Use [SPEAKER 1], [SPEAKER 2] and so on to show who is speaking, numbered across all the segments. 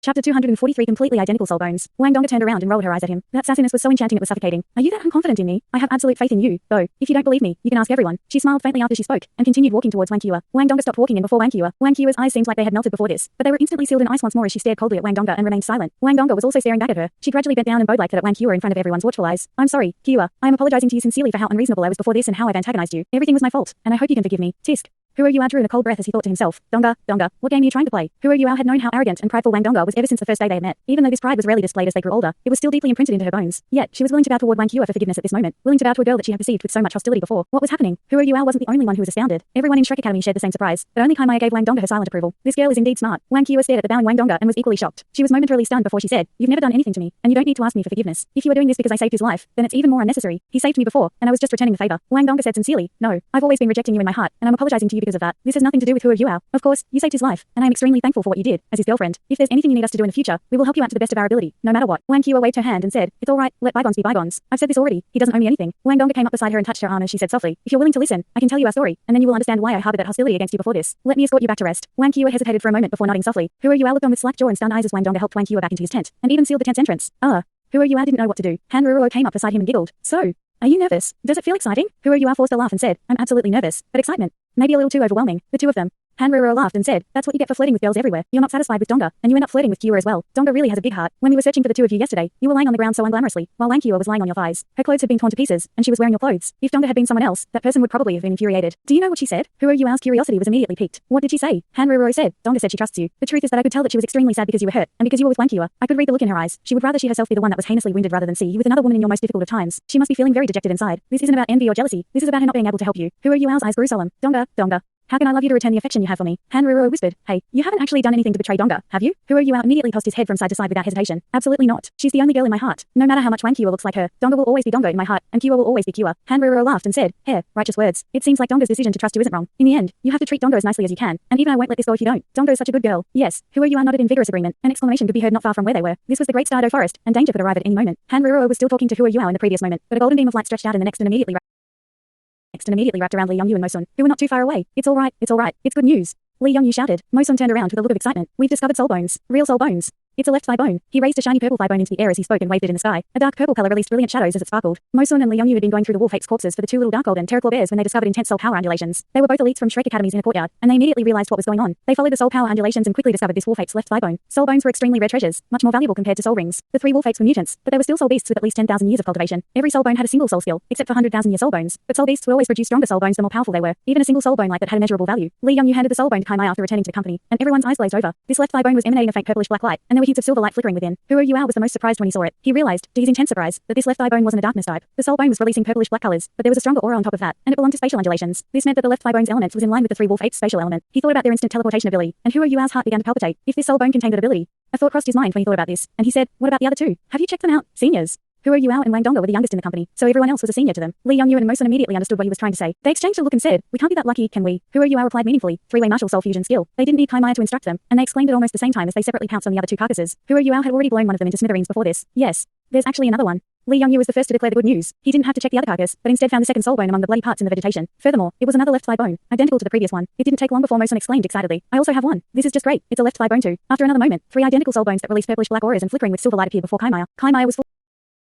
[SPEAKER 1] Chapter 243 Completely Identical Soul Bones. Wang Donga turned around and rolled her eyes at him. That sassiness was so enchanting it was suffocating. Are you that unconfident in me? I have absolute faith in you, though. If you don't believe me, you can ask everyone. She smiled faintly after she spoke, and continued walking towards Wang Qi. Wang Donga stopped walking in before Wang Qi. Wang Qi's eyes seemed like they had melted before this, but they were instantly sealed in ice once more as she stared coldly at Wang Donga and remained silent. Wang Donga was also staring back at her. She gradually bent down and bowed like that at Wang Qi in front of everyone's watchful eyes. I'm sorry, Qi. I am apologizing to you sincerely for how unreasonable I was before this and how I've antagonized you. Everything was my fault, and I hope you can forgive me. Tisk. Huo Yuao drew in a cold breath as he thought to himself, Donga, what game are you trying to play? Huo Yuao had known how arrogant and prideful Wang Donga was ever since the first day they had met. Even though this pride was rarely displayed as they grew older, it was still deeply imprinted into her bones. Yet, she was willing to bow toward Wang Qi for forgiveness at this moment, willing to bow to a girl that she had perceived with so much hostility before. What was happening? Huo Yuao wasn't the only one who was astounded. Everyone in Shrek Academy shared the same surprise, but only Kaimaya gave Wang Donga her silent approval. This girl is indeed smart. Wang Qi stared at the bowing Wang Donga and was equally shocked. She was momentarily stunned before she said, You've never done anything to me, and you don't need to ask me for forgiveness. If you are doing this because I saved his life, then it's even more unnecessary. He saved me before, and I was just returning the favor. Wang Donga said sincerely, No, I've always been rejecting you in my heart, and I'm apologizing to you because of that. This has nothing to do with Huo Yuao. Of course, you saved his life, and I am extremely thankful for what you did, as his girlfriend. If there's anything you need us to do in the future, we will help you out to the best of our ability, no matter what. Wang Qi waved her hand and said, It's all right, let bygones be bygones. I've said this already, he doesn't owe me anything. Wang Donga came up beside her and touched her arm as she said softly, If you're willing to listen, I can tell you our story, and then you will understand why I harbored that hostility against you before this. Let me escort you back to rest. Wang Qi hesitated for a moment before nodding softly. Huo Yuao looked on with slack jaw and stunned eyes as Wang Donga helped Wang Qi back into his tent, and even sealed the tent's entrance. Huo Yuao didn't know what to do. Han Ruo came up beside him and giggled. So, are you nervous? Does it feel exciting? Huo Yuao forced a laugh and said, I'm absolutely nervous, but excitement. Maybe a little too overwhelming, the two of them. Han Ruo laughed and said, That's what you get for flirting with girls everywhere. You're not satisfied with Donga, and you end up flirting with Qi as well. Donga really has a big heart. When we were searching for the two of you yesterday, you were lying on the ground so unglamorously, while Wang Qi was lying on your thighs. Her clothes had been torn to pieces, and she was wearing your clothes. If Donga had been someone else, that person would probably have been infuriated. Do you know what she said? Huo Yuao's curiosity was immediately piqued. What did she say? Han Ruo said, Donga said she trusts you. The truth is that I could tell that she was extremely sad because you were hurt, and because you were with Wang Qi. I could read the look in her eyes. She would rather she herself be the one that was heinously wounded rather than see you with another woman in your most difficult of times. She must be feeling very dejected inside. This isn't about envy or jealousy. This is about her not being able to help you. Huo Yuao's eyes grew solemn. Donga. How can I love you to return the affection you have for me? Han Ruo whispered, Hey, you haven't actually done anything to betray Donga, have you? Huo Yuao immediately tossed his head from side to side without hesitation. Absolutely not. She's the only girl in my heart. No matter how much Wang Qi looks like her, Donga will always be Donga in my heart, and Qi will always be Qi. Han Ruo laughed and said, Righteous words. It seems like Donga's decision to trust you isn't wrong. In the end, you have to treat Donga as nicely as you can, and even I won't let this go if you don't. Donga is such a good girl. Yes. Huo Yuao nodded in vigorous agreement. An exclamation could be heard not far from where they were. This was the Great Stardo Forest, and danger could arrive at any moment. Han Ruo was still talking to Huo Yuao in the previous moment, but a golden beam of light stretched out in the next and immediately wrapped around Li Yongyu and Mosun, who were not too far away. It's all right. It's good news. Li Yongyu shouted. Mosun turned around with a look of excitement. We've discovered soul bones. Real soul bones. It's a left thigh bone. He raised a shiny purple thigh bone into the air as he spoke and waved it in the sky. A dark purple color released brilliant shadows as it sparkled. Mosun and Li Yongyu had been going through the wolf apes' corpses for the two little dark golden terraclaw bears when they discovered intense soul power undulations. They were both elites from Shrek Academy's inner courtyard, and they immediately realized what was going on. They followed the soul power undulations and quickly discovered this wolf ape's left thigh bone. Soul bones were extremely rare treasures, much more valuable compared to soul rings. The three wolf apes were mutants, but they were still soul beasts with at least 10,000 years of cultivation. Every soul bone had a single soul skill, except for 100,000-year soul bones. But soul beasts would always produce stronger soul bones the more powerful they were. Even a single soul bone like that had immeasurable value. Li Yongyu handed the soul bone to Kaimai after returning to the company, and everyone's eyes glazed over. This left thigh bone was emanating a faint purplish black light, and there were hints of silver light flickering within. Huo Yuao was the most surprised when he saw it. He realized, to his intense surprise, that this left thigh bone wasn't a darkness type. The soul bone was releasing purplish black colors, but there was a stronger aura on top of that, and it belonged to spatial undulations. This meant that the left thigh bone's element was in line with the three wolf apes' spatial element. He thought about their instant teleportation ability, and Huo Yuao's heart began to palpitate. If this soul bone contained that ability, a thought crossed his mind when he thought about this, and he said, What about the other two? Have you checked them out? Seniors. Huo Yuao and Wang Donga were the youngest in the company, so everyone else was a senior to them. Li Yongyu and Mosun immediately understood what he was trying to say. They exchanged a look and said, We can't be that lucky, can we? Huo Yuao replied meaningfully, three-way martial soul fusion skill. They didn't need Kaimaya to instruct them, and they exclaimed at almost the same time as they separately pounced on the other two carcasses. Huo Yuao had already blown one of them into smithereens before this. Yes. There's actually another one. Li Yongyu was the first to declare the good news. He didn't have to check the other carcass, but instead found the second soul bone among the bloody parts in the vegetation. Furthermore, it was another left thigh bone, identical to the previous one. It didn't take long before Mosun exclaimed excitedly, I also have one. This is just great. It's a left thigh bone too. After another moment, three identical soul bones that released purplish black auras and flickering with silver light appeared before Kaimaya.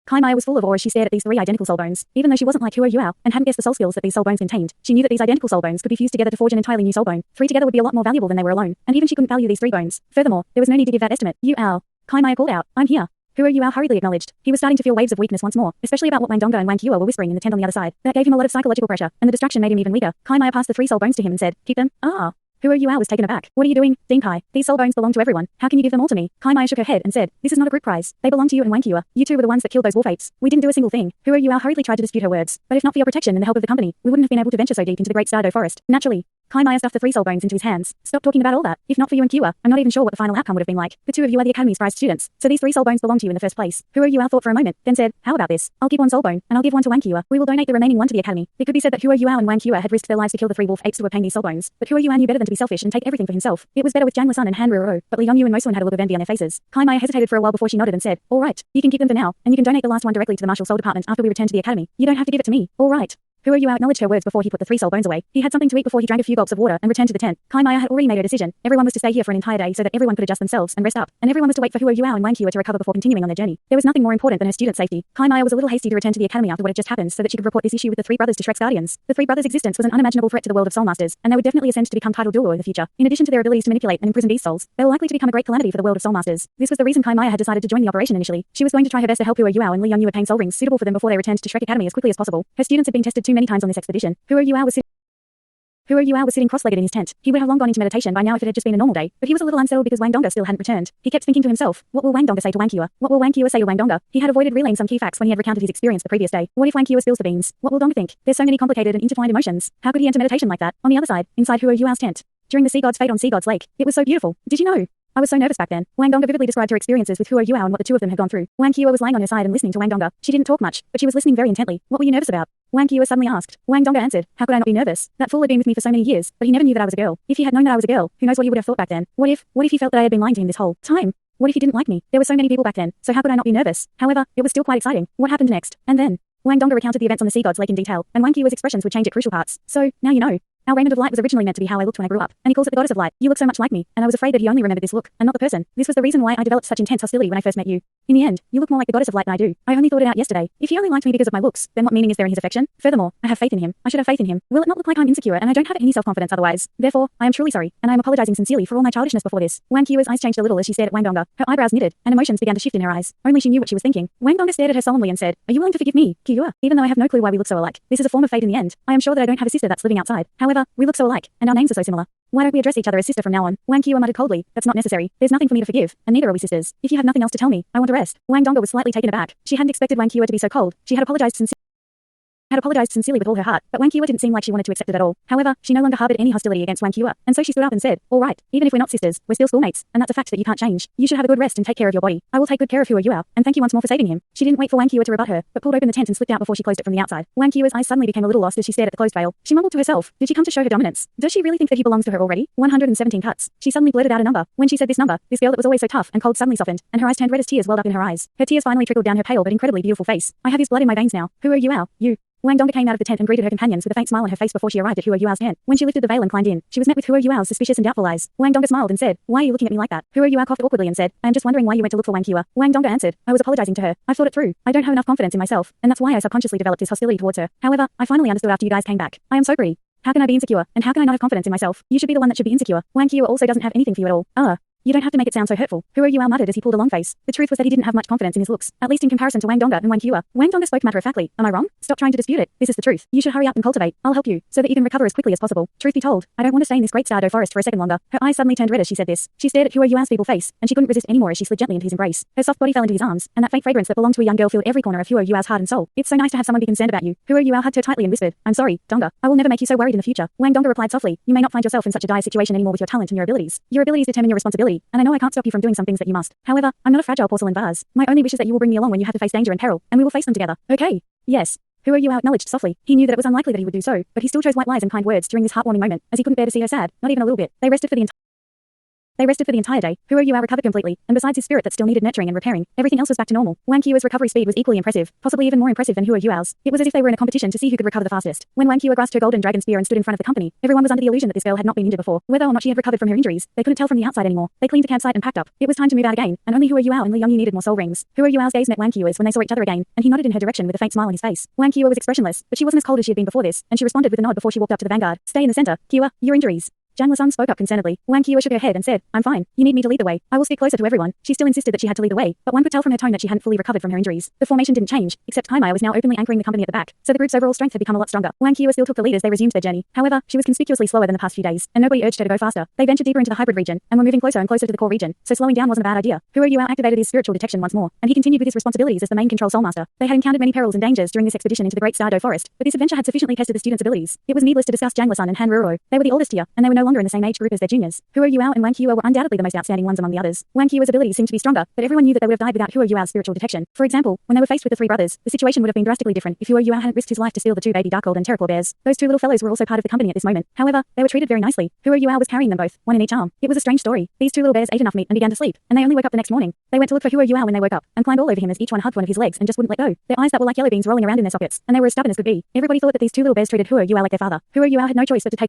[SPEAKER 1] Kaimaya was full of awe as she stared at these three identical soul bones. Even though she wasn't like Huo Yuao and hadn't guessed the soul skills that these soul bones contained, she knew that these identical soul bones could be fused together to forge an entirely new soul bone. Three together would be a lot more valuable than they were alone, and even she couldn't value these three bones. Furthermore, there was no need to give that estimate. Kaimaya called out, I'm here. Huo Yuao hurriedly acknowledged. He was starting to feel waves of weakness once more, especially about what Wang Donga and Wang Qi were whispering in the tent on the other side. That gave him a lot of psychological pressure, and the distraction made him even weaker. Kaimaya passed the three soul bones to him and said, Keep them? Ah. Huo Yuao was taken aback. What are you doing, Ding Kai? These soul bones belong to everyone. How can you give them all to me? Kaimaya shook her head and said, This is not a group prize. They belong to you and Wang Qi. You two were the ones that killed those wolf apes. We didn't do a single thing. Huo Yuao hurriedly tried to dispute her words. But if not for your protection and the help of the company, we wouldn't have been able to venture so deep into the Great Stardo Forest. Naturally. Kaimaya stuffed the three soul bones into his hands. Stop talking about all that. If not for you and Qi, I'm not even sure what the final outcome would have been like. The two of you are the Academy's prized students, so these three soul bones belong to you in the first place. Huo Yuao thought for a moment, then said, How about this? I'll give one soul bone, and I'll give one to Wang Qi. We will donate the remaining one to the Academy. It could be said that Huo Yuao and Wang Qi had risked their lives to kill the three wolf apes to obtain these soul bones, but Huo Yuao knew better than to be selfish and take everything for himself. It was better with Jiang Sun and Han Ruo, but Li Yongyu and Mosun had a look of envy on their faces. Kaimaya hesitated for a while before she nodded and said, All right, you can keep them for now, and you can donate the last one directly to the Martial Soul Department after we return to the Academy. You don't have to give it to me. All right. Huo Yuao acknowledged her words before he put the 3 soul bones away. He had something to eat before he drank a few gulps of water and returned to the tent. Kai Maya had already made her decision. Everyone was to stay here for an entire day so that everyone could adjust themselves and rest up, and everyone was to wait for Huo Yuao and Wang Qi to recover before continuing on their journey. There was nothing more important than her students' safety. Kai Maya was a little hasty to return to the academy after what had just happened so that she could report this issue with the 3 brothers to Shrek's guardians. The 3 brothers' existence was an unimaginable threat to the world of soul masters, and they would definitely ascend to become titled Douluo in the future. In addition to their abilities to manipulate and imprison beast souls, they were likely to become a great calamity for the world of soul masters. This was the reason Kai Maya had decided to join the operation initially. She was going to try her best to help Huo Yuao and Li Yongyu obtain soul rings suitable for them before they returned to Shrek Academy as quickly as possible. Her students had been tested too many times on this expedition. Huo Yuao was sitting cross-legged in his tent. He would have long gone into meditation by now if it had just been a normal day, but he was a little unsettled because Wang Donga still hadn't returned. He kept thinking to himself, what will Wang Donga say to Wang Qi? What will Wang Qi say to Wang Donga? He had avoided relaying some key facts when he had recounted his experience the previous day. What if Wang Qi spills the beans? What will Donga think? There's so many complicated and intertwined emotions. How could he enter meditation like that? On the other side, inside Huo Yuao's tent, during the sea god's fate on Sea God's Lake, it was so beautiful. Did you know? I was so nervous back then. Wang Donga vividly described her experiences with Huo Yuao and what the two of them had gone through. Wang Qi was lying on her side and listening to Wang Donga. She didn't talk much, but she was listening very intently. What were you nervous about? Wang Qi suddenly asked. Wang Donga answered, how could I not be nervous? That fool had been with me for so many years, but he never knew that I was a girl. If he had known that I was a girl, who knows what he would have thought back then? What if he felt that I had been lying to him this whole time? What if he didn't like me? There were so many people back then, so how could I not be nervous? However, it was still quite exciting. What happened next? And then Wang Donga recounted the events on the Sea God's Lake in detail, and Wang Qi's expressions would change at crucial parts. So, now you know. Our raiment of light was originally meant to be how I looked when I grew up, and he calls it the goddess of light. You look so much like me, and I was afraid that he only remembered this look, and not the person. This was the reason why I developed such intense hostility when I first met you. In the end, you look more like the goddess of light than I do. I only thought it out yesterday. If he only liked me because of my looks, then what meaning is there in his affection? Furthermore, I have faith in him. I should have faith in him. Will it not look like I'm insecure and I don't have any self-confidence otherwise? Therefore, I am truly sorry, and I am apologizing sincerely for all my childishness before this. Wang Qi's eyes changed a little as she stared at Wang Donga. Her eyebrows knitted, and emotions began to shift in her eyes. Only she knew what she was thinking. Wang Donga stared at her solemnly and said, are you willing to forgive me, Qiyua? Even though I have no clue why we look so alike, this is a form of fate in the end. I am sure that I don't have a sister that's living outside. However, we look so alike, and our names are so similar. Why don't we address each other as sister from now on? Wang Qi muttered coldly, that's not necessary. There's nothing for me to forgive, and neither are we sisters. If you have nothing else to tell me, I want to rest. Wang Donga was slightly taken aback. She hadn't expected Wang Qi to be so cold. She had apologized sincerely with all her heart, but Wang Qi didn't seem like she wanted to accept it at all. However, she no longer harbored any hostility against Wang Qi, and so she stood up and said, all right, even if we're not sisters, we're still schoolmates, and that's a fact that you can't change. You should have a good rest and take care of your body. I will take good care of Huo Yuao, and thank you once more for saving him. She didn't wait for Wang Qi to rebut her, but pulled open the tent and slipped out before she closed it from the outside. Wang Qi's eyes suddenly became a little lost as she stared at the closed veil. She mumbled to herself, did she come to show her dominance? Does she really think that he belongs to her already? 117 cuts. She suddenly blurted out a number. When she said this number, this girl that was always so tough and cold suddenly softened, and her eyes turned red as tears welled up in her eyes. Her tears finally trickled down her pale but incredibly beautiful face. I have his blood in my veins now. Huo Yuao, you. Wang Donga came out of the tent and greeted her companions with a faint smile on her face before she arrived at Huo Yuao's tent. When she lifted the veil and climbed in, she was met with Huo Yuao's suspicious and doubtful eyes. Wang Donga smiled and said, why are you looking at me like that? Huo Yuao coughed awkwardly and said, I am just wondering why you went to look for Wang Qi. Wang Donga answered, I was apologizing to her. I've thought it through. I don't have enough confidence in myself, and that's why I subconsciously developed this hostility towards her. However, I finally understood after you guys came back. I am so pretty. How can I be insecure, and how can I not have confidence in myself? You should be the one that should be insecure. Wang Qi also doesn't have anything for you at all. You don't have to make it sound so hurtful. Huo Yuao muttered as he pulled a long face. The truth was that he didn't have much confidence in his looks, at least in comparison to Wang Donga and Wang Qi. Wang Donga spoke matter-of-factly. Am I wrong? Stop trying to dispute it. This is the truth. You should hurry up and cultivate. I'll help you, so that you can recover as quickly as possible. Truth be told, I don't want to stay in this great Stardo forest for a second longer. Her eyes suddenly turned red as she said this. She stared at Huo Yuao's feeble face, and she couldn't resist anymore as she slid gently into his embrace. Her soft body fell into his arms, and that faint fragrance that belonged to a young girl filled every corner of Huo Yuao's heart and soul. It's so nice to have someone be concerned about you. Huo Yuao hugged her tightly and whispered, I'm sorry, Donga. I will never make you so worried in the future. Wang Donga replied softly, you may not find yourself in such a dire situation anymore with your talent and your abilities. Your abilities determine your responsibility, and I know I can't stop you from doing some things that you must. However, I'm not a fragile porcelain vase. My only wish is that you will bring me along when you have to face danger and peril, and we will face them together. Okay. Yes. Huo Yuao acknowledged softly. He knew that it was unlikely that he would do so, but he still chose white lies and kind words during this heartwarming moment, as he couldn't bear to see her sad, not even a little bit. They rested for the entire day. Huo Yuao recovered completely, and besides his spirit that still needed nurturing and repairing, everything else was back to normal. Wang Qi's recovery speed was equally impressive, possibly even more impressive than Huo Yuao's. It was as if they were in a competition to see who could recover the fastest. When Wang Qi grasped her golden dragon spear and stood in front of the company, everyone was under the illusion that this girl had not been injured before. Whether or not she had recovered from her injuries, they couldn't tell from the outside anymore. They cleaned the campsite and packed up. It was time to move out again, and only Huo Yuao and Li Yongyu needed more soul rings. Huo Yuao's gaze met Wang Qi's when they saw each other again, and he nodded in her direction with a faint smile on his face. Wang Qi was expressionless, but she wasn't as cold as she had been before this, and she responded with a nod before she walked up to the vanguard. Stay in the center, Qi. Your injuries. Zhang Lisun spoke up concernedly. Wang Qi shook her head and said, I'm fine. You need me to lead the way. I will stick closer to everyone. She still insisted that she had to lead the way, but one could tell from her tone that she hadn't fully recovered from her injuries. The formation didn't change, except Kai Maya was now openly anchoring the company at the back, so the group's overall strength had become a lot stronger. Wang Qi still took the lead as they resumed their journey. However, she was conspicuously slower than the past few days, and nobody urged her to go faster. They ventured deeper into the hybrid region, and were moving closer and closer to the core region, so slowing down wasn't a bad idea. Huo Yuao activated his spiritual detection once more, and he continued with his responsibilities as the main control soul master. They had encountered many perils and dangers during this expedition into the Great Stardo Forest, but this adventure had sufficiently tested the students' abilities. It was needless to discuss Zhang Lisun and Han Ruo. They were the oldest here, and they were no no longer in the same age group as their juniors. Huo Yuao and Wang Qiu were undoubtedly the most outstanding ones among the others. Wang Qiu's abilities seemed to be stronger, but everyone knew that they would have died without Huo Yuao's spiritual detection. For example, when they were faced with the three brothers, the situation would have been drastically different if Huo Yuao hadn't risked his life to steal the two baby dark golden terraclaw bears. Those two little fellows were also part of the company at this moment. However, they were treated very nicely. Huo Yuao was carrying them both, one in each arm. It was a strange story. These two little bears ate enough meat and began to sleep, and they only woke up the next morning. They went to look for Huo Yuao when they woke up, and climbed all over him as each one hugged one of his legs and just wouldn't let go. Their eyes that were like yellow beans rolling around in their sockets, and they were as stubborn as could be. Everybody thought that these two little bears treated Huo Yuao like their father. Huo Yuao had no choice but to take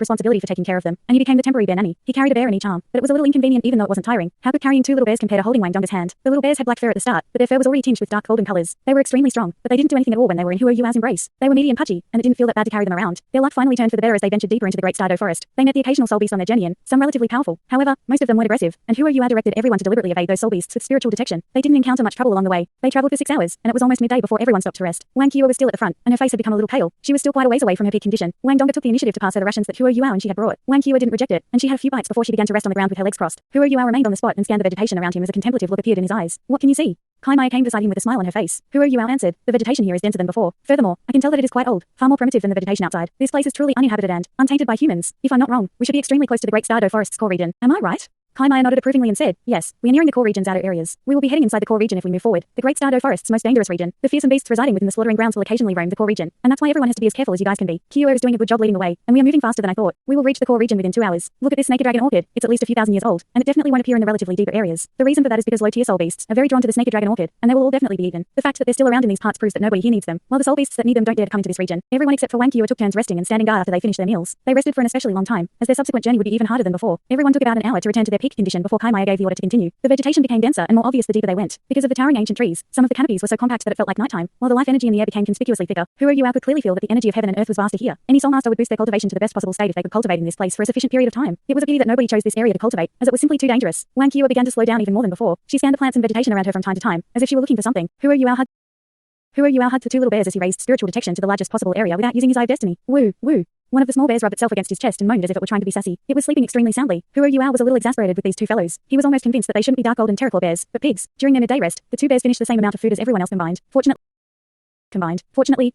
[SPEAKER 1] responsibility for taking care of them, and he became the temporary bear nanny. He carried a bear in each arm, but it was a little inconvenient even though it wasn't tiring. How could carrying two little bears compare to holding Wang Donga's hand? The little bears had black fur at the start, but their fur was already tinged with dark golden colors. They were extremely strong, but they didn't do anything at all when they were in Huo Yuao's embrace. They were meaty and pudgy, and it didn't feel that bad to carry them around. Their luck finally turned for the better as they ventured deeper into the Great Douluo forest. They met the occasional soul beast on their journey and some relatively powerful. However, most of them weren't aggressive, and Huo Yuao directed everyone to deliberately evade those soul beasts with spiritual detection. They didn't encounter much trouble along the way. They traveled for 6 hours, and it was almost midday before everyone stopped to rest. Wang Qiu was still at the front, and her face had become a little pale. She was still quite a ways away from her peak condition. Wang Donga took the initiative to pass her the rations that Huo Yuao and she had brought. Wang Qiu didn't reject it, and she had a few bites before she began to rest on the ground with her legs crossed. Huo Yuao remained on the spot and scanned the vegetation around him as a contemplative look appeared in his eyes. What can you see? Kai Maya came beside him with a smile on her face. Huo Yuao answered, the vegetation here is denser than before. Furthermore, I can tell that it is quite old, far more primitive than the vegetation outside. This place is truly uninhabited and untainted by humans. If I'm not wrong, we should be extremely close to the Great Douluo Forest's core region. Am I right? Kai Maya nodded approvingly and said, yes, we are nearing the core region's outer areas. We will be heading inside the core region if we move forward. The Great Douluo Forest's most dangerous region. The fearsome beasts residing within the slaughtering grounds will occasionally roam the core region, and that's why everyone has to be as careful as you guys can be. Kyo is doing a good job leading the way, and we are moving faster than I thought. We will reach the core region within 2 hours. Look at this snake dragon orchid. It's at least a few thousand years old, and it definitely won't appear in the relatively deeper areas. The reason for that is because low-tier soul beasts are very drawn to the snake dragon orchid, and they will all definitely be eaten. The fact that they're still around in these parts proves that nobody here needs them, while the soul beasts that need them don't dare to come into this region. Everyone except for Wang Qiu took turns resting and standing guard after they finished their meals. They rested for an especially long time, as their subsequent journey would be even harder than before. Everyone took about an hour to return to their peak condition before Kai Maya gave the order to continue. The vegetation became denser and more obvious the deeper they went. Because of the towering ancient trees, some of the canopies were so compact that it felt like nighttime, while the life energy in the air became conspicuously thicker. Huo Yuao could clearly feel that the energy of heaven and earth was vaster here. Any soul master would boost their cultivation to the best possible state if they could cultivate in this place for a sufficient period of time. It was a pity that nobody chose this area to cultivate, as it was simply too dangerous. Wang Qiu began to slow down even more than before. She scanned the plants and vegetation around her from time to time, as if she were looking for something. Huo Yuao hugged the two little bears as he raised spiritual detection to the largest possible area without using his eye of destiny. Woo, woo. One of the small bears rubbed itself against his chest and moaned as if it were trying to be sassy. It was sleeping extremely soundly. Huo Yuao was a little exasperated with these two fellows. He was almost convinced that they shouldn't be dark golden terraclaw bears, but pigs. During their midday rest, the two bears finished the same amount of food as everyone else combined. Fortunately,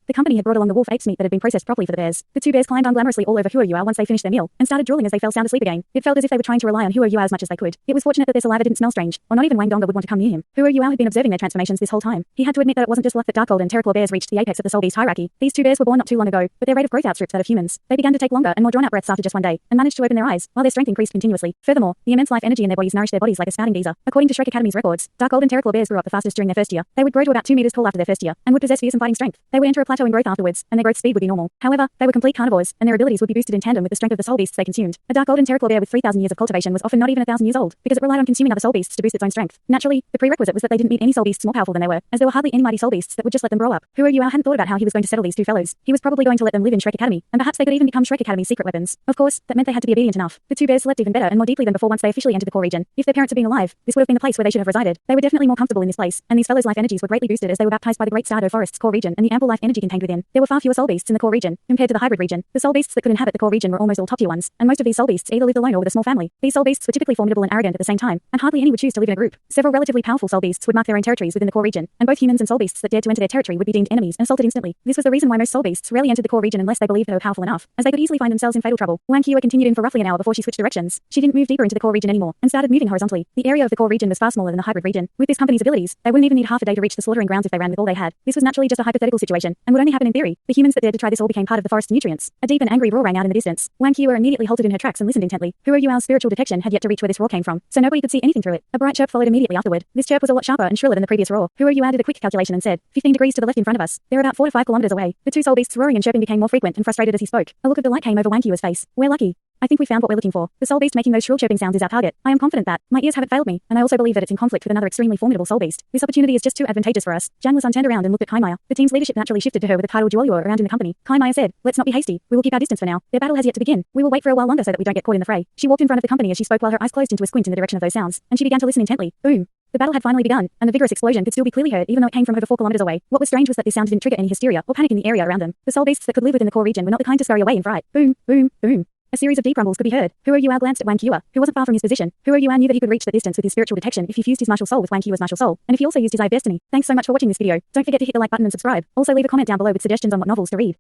[SPEAKER 1] the company had brought along the wolf apes meat that had been processed properly for the bears. The two bears climbed unglamorously all over Huo Yuao once they finished their meal, and started drooling as they fell sound asleep again. It felt as if they were trying to rely on Huo Yuao as much as they could. It was fortunate that their saliva didn't smell strange, or not even Wang Donga would want to come near him. Huo Yuao had been observing their transformations this whole time. He had to admit that it wasn't just luck that dark golden terraclaw bears reached the apex of the soul beast hierarchy. These two bears were born not too long ago, but their rate of growth outstripped that of humans. They began to take longer and more drawn-out breaths after just one day, and managed to open their eyes, while their strength increased continuously. Furthermore, the immense life energy in their bodies nourished their bodies like a spouting geyser. According to Shrek Academy's records, dark golden terraclaw bears grew up the fastest during their first year. They would grow to about 2 meters tall after their first year, and would possess fearsome fighting strength. They would enter a plateau in growth afterwards, and their growth speed would be normal. However, they were complete carnivores, and their abilities would be boosted in tandem with the strength of the soul beasts they consumed. A dark golden terraclaw bear with 3,000 years of cultivation was often not even 1,000 years old, because it relied on consuming other soul beasts to boost its own strength. Naturally, the prerequisite was that they didn't meet any soul beasts more powerful than they were, as there were hardly any mighty soul beasts that would just let them grow up. Huo Yuao hadn't thought about how he was going to settle these two fellows. He was probably going to let them live in Shrek Academy, and perhaps they could even become Shrek Academy's secret weapons. Of course, that meant they had to be obedient enough. The two bears slept even better and more deeply than before once they officially entered the core region. If their parents had been alive, this would have been the place where they should have resided. They were definitely more comfortable in this place, and these fellows' life energies were greatly boosted as they were baptized by the Great Douluo Forest's core region and the ample life energy contained within. There were far fewer soul beasts in the core region compared to the hybrid region. The soul beasts that could inhabit the core region were almost all top-tier ones, and most of these soul beasts either lived alone or with a small family. These soul beasts were typically formidable and arrogant at the same time, and hardly any would choose to live in a group. Several relatively powerful soul beasts would mark their own territories within the core region, and both humans and soul beasts that dared to enter their territory would be deemed enemies and assaulted instantly. This was the reason why most soul beasts rarely entered the core region unless they believed they were powerful enough, as they could easily find themselves in fatal trouble. Wang Qiu continued in for roughly an hour before she switched directions. She didn't move deeper into the core region anymore, and started moving horizontally. The area of the core region was far smaller than the hybrid region. With this company's abilities, they wouldn't even need half a day to reach the slaughtering grounds if they ran with all they had. This was naturally just a hypothetical situation, and would only happen in theory. The humans that dared to try this all became part of the forest's nutrients. A deep and angry roar rang out in the distance. Wang Qiu immediately halted in her tracks and listened intently. Huo Yuao's spiritual detection had yet to reach where this roar came from, so nobody could see anything through it. A bright chirp followed immediately afterward. This chirp was a lot sharper and shriller than the previous roar. Huo Yuao did a quick calculation and said, 15 degrees to the left in front of us. They're about 4 to 5 kilometers away. The two soul beasts roaring and chirping became more frequent and frustrated as he spoke. A look of delight came over Wang Qiu's face. We're lucky. I think we found what we're looking for. The soul beast making those shrill chirping sounds is our target. I am confident that my ears haven't failed me, and I also believe that it's in conflict with another extremely formidable soul beast. This opportunity is just too advantageous for us. Jiang Lusan turned around and looked at Kai Maya. The team's leadership naturally shifted to her with the title Douluo around in the company. Kai Maya said, let's not be hasty. We will keep our distance for now. Their battle has yet to begin. We will wait for a while longer so that we don't get caught in the fray. She walked in front of the company as she spoke while her eyes closed into a squint in the direction of those sounds, and she began to listen intently. Boom. The battle had finally begun, and the vigorous explosion could still be clearly heard even though it came from over 4 kilometers away. What was strange was that this sound didn't trigger any hysteria or panic in the area around them. The soul beasts that could live within the core region were not the kind to scurry away in fright. Boom, boom, boom. A series of deep rumbles could be heard. Huo Yuao glanced at Wang Qiu, who wasn't far from his position. Huo Yuao knew that he could reach the distance with his spiritual detection if he fused his martial soul with Wang Qiu's martial soul, and if he also used his eye of destiny. Thanks so much for watching this video. Don't forget to hit the like button and subscribe. Also leave a comment down below with suggestions on what novels to read.